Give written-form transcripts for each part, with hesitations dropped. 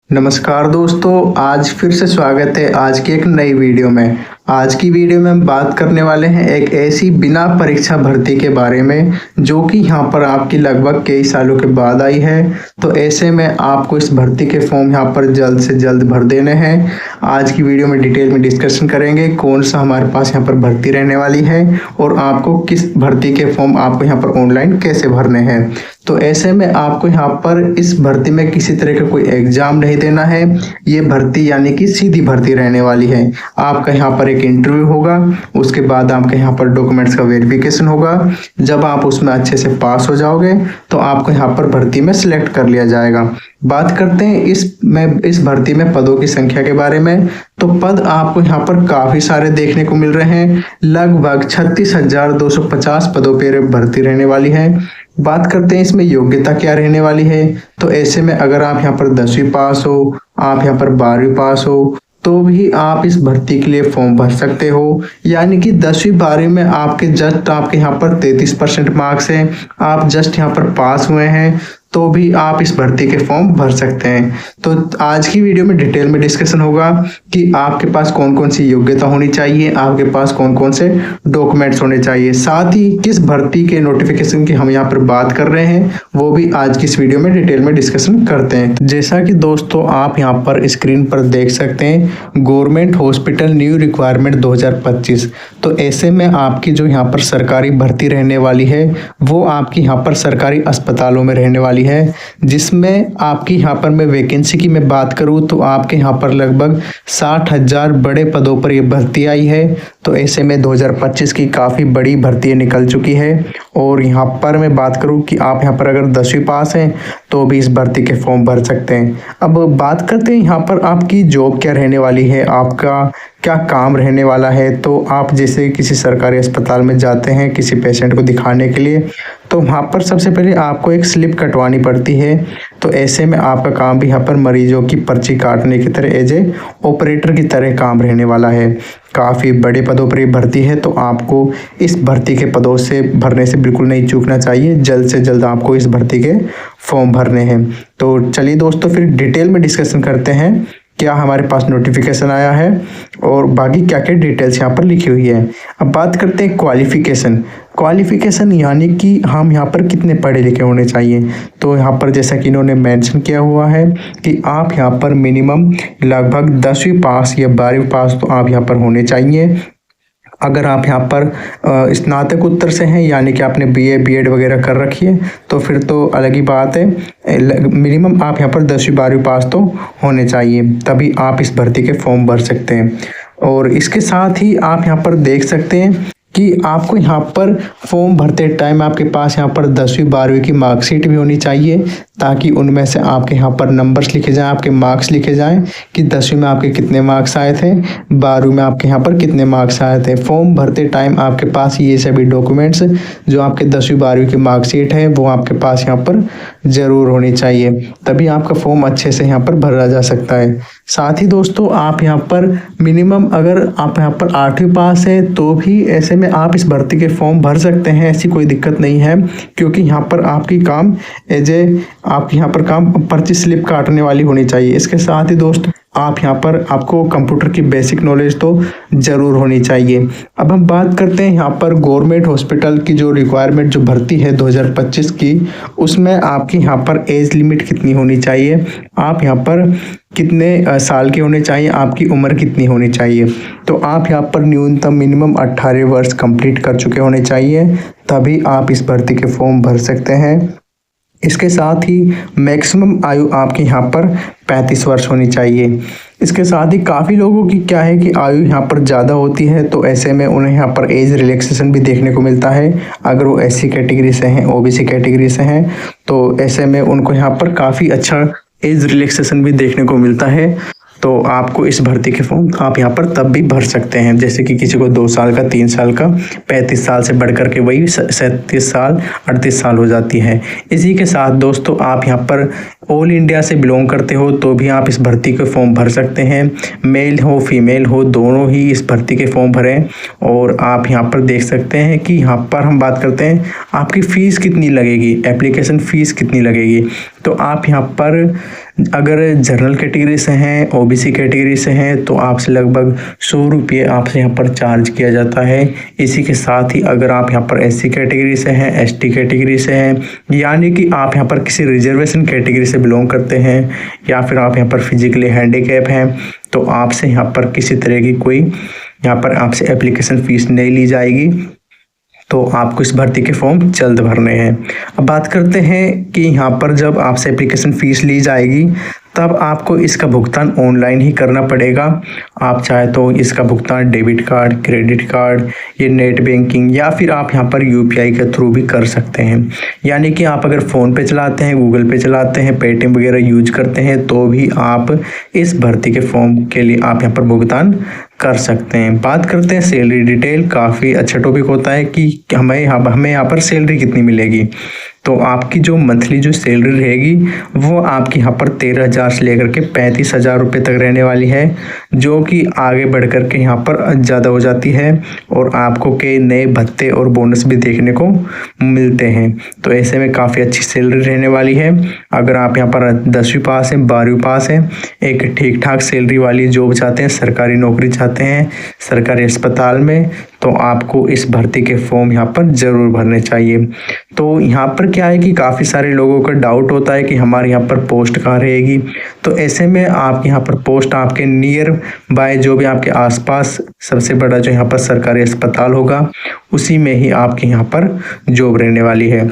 नमस्कार दोस्तों, आज फिर से स्वागत है आज की एक नई वीडियो में। आज की वीडियो में हम बात करने वाले हैं एक ऐसी बिना परीक्षा भर्ती के बारे में जो कि यहाँ पर आपकी लगभग कई सालों के बाद आई है। तो ऐसे में आपको इस भर्ती के फॉर्म यहाँ पर जल्द से जल्द भर देने हैं। आज की वीडियो में डिटेल में डिस्कशन करेंगे कौन सा हमारे पास यहाँ पर भर्ती रहने वाली है और आपको किस भर्ती के फॉर्म आपको यहाँ पर ऑनलाइन कैसे भरने हैं। तो ऐसे में आपको यहाँ पर इस भर्ती में किसी तरह का कोई एग्जाम नहीं देना है। ये भर्ती यानी कि सीधी भर्ती रहने वाली है। आपका यहाँ पर एक इंटरव्यू होगा, उसके बाद आपके यहाँ पर डॉक्यूमेंट्स का वेरिफिकेशन होगा। जब आप उसमें अच्छे से पास हो जाओगे तो आपको यहाँ पर भर्ती में सिलेक्ट कर लिया जाएगा। बात करते हैं इस भर्ती में पदों की संख्या के बारे में। तो पद आपको यहाँ पर काफी सारे देखने को मिल रहे हैं। लगभग 36,250 पदों पर भर्ती रहने वाली है। बात करते हैं इसमें योग्यता क्या रहने वाली है। तो ऐसे में अगर आप यहाँ पर 10वीं पास हो, आप यहाँ पर 12वीं पास हो, तो भी आप इस भर्ती के लिए फॉर्म भर सकते हो। यानी कि 10वीं 12वीं में आपके यहाँ पर 33% मार्क्स हैं, आप जस्ट यहाँ पर पास हुए हैं, तो भी आप इस भर्ती के फॉर्म भर सकते हैं। तो आज की वीडियो में डिटेल में डिस्कशन होगा कि आपके पास कौन कौन सी योग्यता होनी चाहिए, आपके पास कौन कौन से डॉक्यूमेंट्स होने चाहिए, साथ ही किस भर्ती के नोटिफिकेशन की हम यहाँ पर बात कर रहे हैं वो भी आज की इस वीडियो में डिटेल में डिस्कशन करते हैं। जैसा कि दोस्तों आप यहाँ पर स्क्रीन पर देख सकते हैं, गवर्नमेंट हॉस्पिटल न्यू रिक्वायरमेंट 2025। तो ऐसे में आपकी जो यहाँ पर सरकारी भर्ती रहने वाली है वो आपकी यहाँ पर सरकारी अस्पतालों में रहने वाली है, जिसमें आपकी यहाँ पर मैं वैकेंसी की मैं बात करूँ तो आपके यहाँ पर लगभग 60,000 बड़े पदों पर ये भर्ती आई है। तो ऐसे में 2025 की काफ़ी बड़ी भर्ती निकल चुकी है। और यहाँ पर मैं बात करूँ कि आप यहाँ पर अगर 10वीं पास हैं तो भी इस भर्ती के फॉर्म भर सकते हैं। अब बात करते हैं यहाँ पर आपकी जॉब क्या रहने वाली है, आपका क्या काम रहने वाला है। तो आप जैसे किसी सरकारी अस्पताल में जाते हैं किसी पेशेंट को दिखाने के लिए, तो वहाँ पर सबसे पहले आपको एक स्लिप कटवानी पड़ती है। तो ऐसे में आपका काम भी यहाँ पर मरीजों की पर्ची काटने की तरह एज ए ऑपरेटर की तरह काम रहने वाला है। काफ़ी बड़े पदों पर ये भर्ती है, तो आपको इस भर्ती के पदों से भरने से बिल्कुल नहीं चूकना चाहिए। जल्द से जल्द आपको इस भर्ती के फॉर्म भरने हैं। तो चलिए दोस्तों फिर डिटेल में डिस्कशन करते हैं क्या हमारे पास नोटिफिकेशन आया है और बाकी क्या क्या डिटेल्स यहाँ पर लिखी हुई है। अब बात करते हैं क्वालिफिकेशन यानी कि हम यहाँ पर कितने पढ़े लिखे होने चाहिए। तो यहाँ पर जैसा कि इन्होंने मेंशन किया हुआ है कि आप यहाँ पर मिनिमम लगभग 10वीं पास या 12वीं पास तो आप यहाँ पर होने चाहिए। अगर आप यहाँ पर स्नातक उत्तर से हैं यानी कि आपने बीए बीएड वगैरह कर रखी है तो फिर तो अलग ही बात है। मिनिमम आप यहाँ पर 10वीं 12वीं पास तो होने चाहिए, तभी आप इस भर्ती के फॉर्म भर सकते हैं। और इसके साथ ही आप यहाँ पर देख सकते हैं कि आपको यहाँ पर फॉर्म भरते टाइम आपके पास यहाँ पर 10वीं 12वीं की मार्कशीट भी होनी चाहिए, ताकि उनमें से आपके यहाँ पर नंबर्स लिखे जाएं, आपके मार्क्स लिखे जाएं कि 10वीं में आपके कितने मार्क्स आए थे, 12वीं में आपके यहाँ पर कितने मार्क्स आए थे। फॉर्म भरते टाइम आपके पास ये सभी डॉक्यूमेंट्स जो आपके 10वीं 12वीं की मार्कशीट है वो आपके पास यहाँ पर ज़रूर होनी चाहिए, तभी आपका फॉर्म अच्छे से यहाँ पर भरा जा सकता है। साथ ही दोस्तों आप यहाँ पर मिनिमम अगर आप यहाँ पर 8वीं पास है तो भी ऐसे में आप इस भर्ती के फॉर्म भर सकते हैं, ऐसी कोई दिक्कत नहीं है। क्योंकि यहाँ पर आपकी काम आपके यहाँ पर काम पर्ची स्लिप काटने वाली होनी चाहिए। इसके साथ ही दोस्त आप यहाँ पर आपको कंप्यूटर की बेसिक नॉलेज तो ज़रूर होनी चाहिए। अब हम बात करते हैं यहाँ पर गवर्नमेंट हॉस्पिटल की जो रिक्वायरमेंट जो भर्ती है 2025 की, उसमें आपकी यहाँ पर एज लिमिट कितनी होनी चाहिए, आप यहाँ पर कितने साल के होने चाहिए, आपकी उम्र कितनी होनी चाहिए। तो आप यहाँ पर न्यूनतम मिनिमम 18 वर्ष कंप्लीट कर चुके होने चाहिए, तभी आप इस भर्ती के फॉर्म भर सकते हैं। इसके साथ ही मैक्सिमम आयु आपकी यहाँ पर 35 वर्ष होनी चाहिए। इसके साथ ही काफ़ी लोगों की क्या है कि आयु यहाँ पर ज़्यादा होती है, तो ऐसे में उन्हें यहाँ पर एज रिलैक्सेशन भी देखने को मिलता है। अगर वो एससी कैटेगरी से हैं, ओबीसी कैटेगरी से हैं, तो ऐसे में उनको यहाँ पर काफ़ी अच्छा एज रिलैक्सेशन भी देखने को मिलता है। तो आपको इस भर्ती के फॉर्म आप यहाँ पर तब भी भर सकते हैं, जैसे कि किसी को 2 साल का, 3 साल का, 35 साल से बढ़ कर के वही 37 साल 38 साल हो जाती है। इसी के साथ दोस्तों आप यहाँ पर ऑल इंडिया से बिलोंग करते हो तो भी आप इस भर्ती के फॉर्म भर सकते हैं। मेल हो फीमेल हो दोनों ही इस भर्ती के फॉर्म भरें। और आप यहाँ पर देख सकते हैं कि यहाँ पर हम बात करते हैं आपकी फ़ीस कितनी लगेगी, एप्लीकेशन फ़ीस कितनी लगेगी। तो आप यहाँ पर अगर जनरल कैटेगरी से हैं, ओबीसी कैटेगरी से हैं तो आपसे लगभग 100 रुपये आपसे यहाँ पर चार्ज किया जाता है। इसी के साथ ही अगर आप यहाँ पर एससी कैटेगरी से हैं, एसटी कैटेगरी से हैं, यानी कि आप यहाँ पर किसी रिजर्वेशन कैटेगरी से बिलोंग करते हैं या फिर आप यहाँ पर फिजिकली हैंडीकैप हैं, तो आपसे यहाँ पर किसी तरह की कोई यहाँ पर आपसे एप्लीकेशन फ़ीस नहीं ली जाएगी। तो आपको इस भर्ती के फॉर्म जल्द भरने हैं। अब बात करते हैं कि यहाँ पर जब आपसे एप्लीकेशन फ़ीस ली जाएगी तब आपको इसका भुगतान ऑनलाइन ही करना पड़ेगा। आप चाहे तो इसका भुगतान डेबिट कार्ड, क्रेडिट कार्ड, ये नेट बैंकिंग या फिर आप यहाँ पर यूपीआई के थ्रू भी कर सकते हैं। यानी कि आप अगर फ़ोन पे चलाते हैं, गूगल पे चलाते हैं, पेटीएम वगैरह यूज करते हैं तो भी आप इस भर्ती के फॉर्म के लिए आप यहाँ पर भुगतान कर सकते हैं। बात करते हैं सैलरी डिटेल। काफ़ी अच्छा टॉपिक होता है कि हमें यहाँ पर सैलरी कितनी मिलेगी। तो आपकी जो मंथली जो सैलरी रहेगी वो आपकी यहाँ पर 13,000 से लेकर के 35,000 रुपये तक रहने वाली है, जो कि आगे बढ़ कर के यहाँ पर ज़्यादा हो जाती है और आपको कई नए भत्ते और बोनस भी देखने को मिलते हैं। तो ऐसे में काफ़ी अच्छी सैलरी रहने वाली है। अगर आप यहाँ पर 10वीं पास हैं, 12वीं पास हैं, एक ठीक ठाक सैलरी वाली जॉब चाहते हैं, सरकारी नौकरी चाहते हैं सरकारी अस्पताल में, तो आपको इस भर्ती के फॉर्म यहाँ पर ज़रूर भरने चाहिए। तो यहाँ पर क्या है कि काफ़ी सारे लोगों का डाउट होता है कि हमारे यहाँ पर पोस्ट कहाँ रहेगी। तो ऐसे में आपके यहाँ पर पोस्ट आपके नियर बाय जो भी आपके आसपास सबसे बड़ा जो यहाँ पर सरकारी अस्पताल होगा उसी में ही आपके यहाँ पर जॉब रहने वाली है।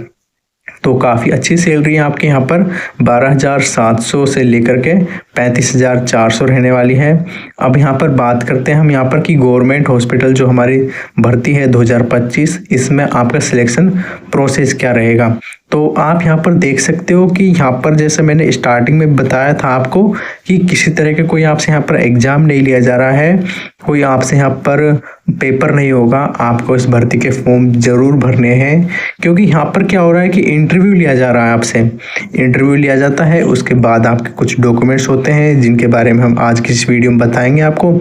तो काफ़ी अच्छी सैलरी है आपके यहाँ पर 12,700 से लेकर के 35,400 रहने वाली है। अब यहाँ पर बात करते हैं हम यहाँ पर कि गवर्नमेंट हॉस्पिटल जो हमारी भर्ती है 2025, इसमें आपका सिलेक्शन प्रोसेस क्या रहेगा। तो आप यहाँ पर देख सकते हो कि यहाँ पर जैसे मैंने स्टार्टिंग में बताया था आपको कि किसी तरह के कोई आपसे यहाँ पर एग्ज़ाम नहीं लिया जा रहा है, कोई आपसे यहाँ पर पेपर नहीं होगा। आपको इस भर्ती के फॉर्म ज़रूर भरने हैं, क्योंकि यहाँ पर क्या हो रहा है कि इंटरव्यू लिया जा रहा है, आपसे इंटरव्यू लिया जाता है। उसके बाद आपके कुछ डॉक्यूमेंट्स होते हैं जिनके बारे में हम आज की इस वीडियो में बताएंगे आपको,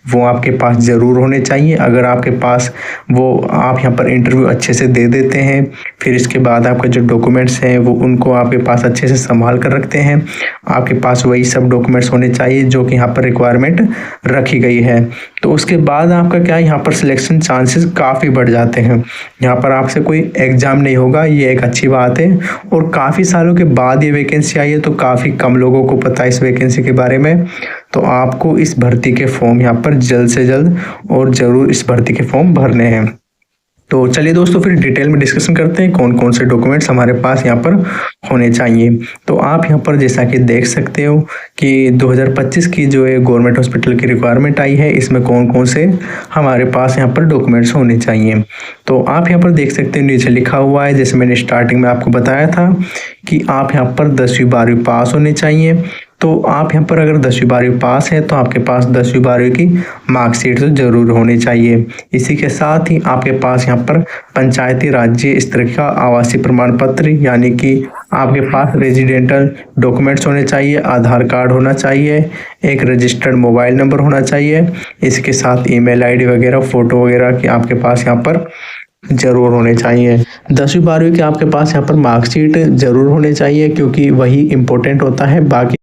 वो आपके पास ज़रूर होने चाहिए। अगर आपके पास वो आप यहाँ पर इंटरव्यू अच्छे से दे देते हैं, फिर इसके बाद आपके जो डॉक्यूमेंट्स हैं वो उनको आपके पास अच्छे से संभाल कर रखते हैं, आपके पास वही सब डॉक्यूमेंट्स होने चाहिए जो कि यहाँ पर रिक्वायरमेंट रखी गई है। तो उसके बाद आपका क्या है, यहाँ पर सिलेक्शन चांसेस काफ़ी बढ़ जाते हैं। यहाँ पर आपसे कोई एग्ज़ाम नहीं होगा, ये एक अच्छी बात है। और काफ़ी सालों के बाद ये वैकेंसी आई है तो काफ़ी कम लोगों को पता है इस वैकेंसी के बारे में। तो आपको इस भर्ती के फॉर्म यहाँ पर जल्द से जल्द और ज़रूर इस भर्ती के फॉर्म भरने हैं। तो चलिए दोस्तों फिर डिटेल में डिस्कशन करते हैं कौन कौन से डॉक्यूमेंट्स हमारे पास यहाँ पर होने चाहिए। तो आप यहाँ पर जैसा कि देख सकते हो कि 2025 की जो है गवर्नमेंट हॉस्पिटल की रिक्वायरमेंट आई है, इसमें कौन कौन से हमारे पास यहाँ पर डॉक्यूमेंट्स होने चाहिए। तो आप यहाँ पर देख सकते हो नीचे लिखा हुआ है, जैसे मैंने स्टार्टिंग में आपको बताया था कि आप यहाँ पर 10वीं 12वीं पास होने चाहिए। तो आप यहाँ पर अगर 10वीं 12वीं पास है तो आपके पास 10वीं 12वीं की मार्कशीट तो ज़रूर होनी चाहिए। इसी के साथ ही आपके पास यहाँ पर पंचायती राज्य स्तर का आवासीय प्रमाण पत्र, यानी कि आपके पास रेजिडेंटल डॉक्यूमेंट्स होने चाहिए, आधार कार्ड होना चाहिए, एक रजिस्टर्ड मोबाइल नंबर होना चाहिए, इसके साथ ईमेल आईडी वगैरह, फ़ोटो वगैरह की आपके पास यहाँ पर ज़रूर होने चाहिए। 10वीं 12वीं के आपके पास यहाँ पर मार्कशीट ज़रूर होने चाहिए, क्योंकि वही इम्पोर्टेंट होता है। बाकी